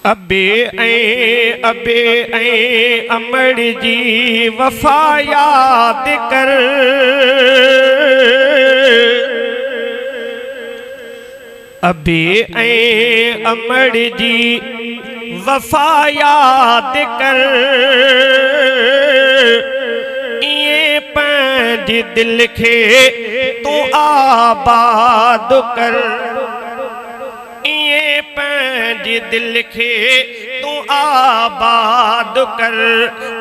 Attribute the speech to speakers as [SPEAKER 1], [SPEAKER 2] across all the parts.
[SPEAKER 1] अबे अमड़ जी वफा याद कर। अबे अमड़ जी वफा याद कर। ये पंज दिल खे तू आबाद कर। ये पंज दिल खे तू आबाद कर।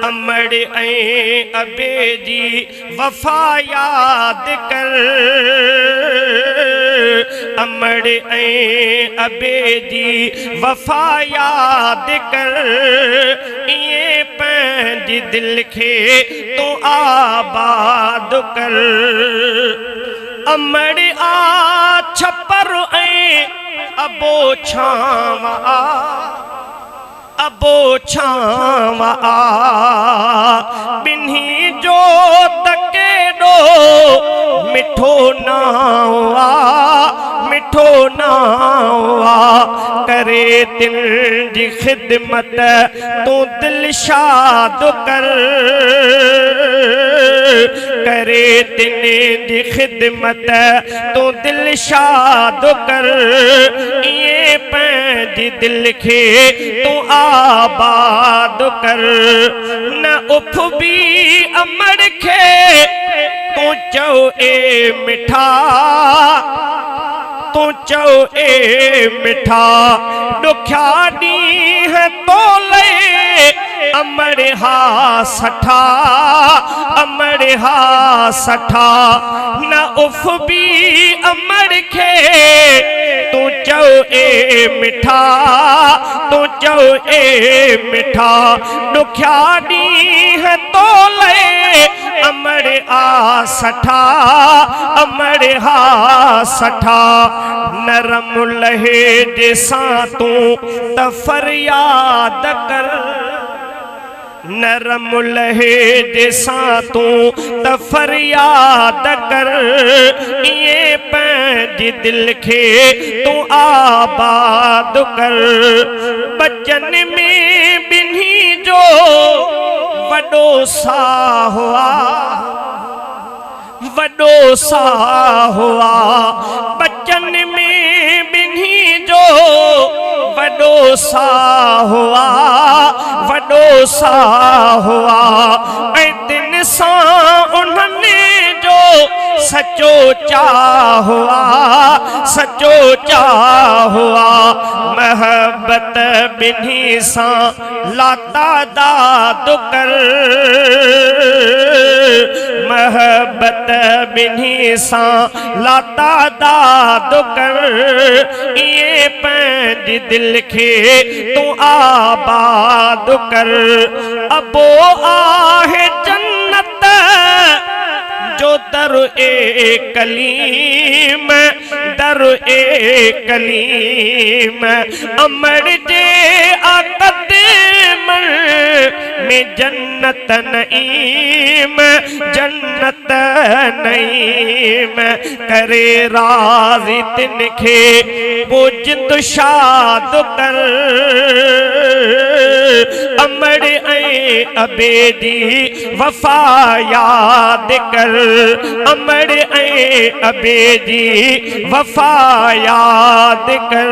[SPEAKER 1] अमड़ अबे जी वफा याद कर। अमड़ अबे जी वफा याद कर। ये पंज दिल खे तू आबाद कर। अमड़ आ छपर अबो छावा अबो छावा बिन्ही जो तकेडो मिठो नावा मिठो नावा। करे दिल जी खिदमत तू दिल शाद कर। करे दिल जी खिदमत तू दिल शाद कर। ये पंज दिल खे तू आबाद कर। न उफ भी अमड़ खे तू चो ए मिठा तू चो ए मिठा। दुख्या ॾींह तोले अमड़ हा सठा अमड़ हा सठा। न उफ भी अमड़ खे तू चो ए मिठा तू चो ए मिठा। दुख्या ॾींह तोले अमड़ आ सठा अमड़ हा सठा। नरम लहे सां तू त फरियाद कर। नरम लहे सां तू त फरियाद कर। ये पंज दिल खे तू आबाद कर। बचन में बिन्ही जो वडो सा हुआ वडो सा हुआ। बचन में बिन्ही जो वडो सा हुआ वडो सा हुआ। ऐं दिन सां उन्हनि जो सचो चाह हुआ सचो चाह हुआ। महबत बिन्ही सां लाता दाद कर। महबत बिन्ही सां लाता दाद कर। ये पंज दिल खे तू आबाद कर। अबो आहे जन्नत जो दर ए कलीम दर ए कलीम। अमड़ जे आकदम में जन्नत नईम जन्नत नईम। करे राज़ी तिन खे वो जिंद शाद कर। अमड़ अबे जी वफा याद कर। अमड़ अबे जी वफा याद कर।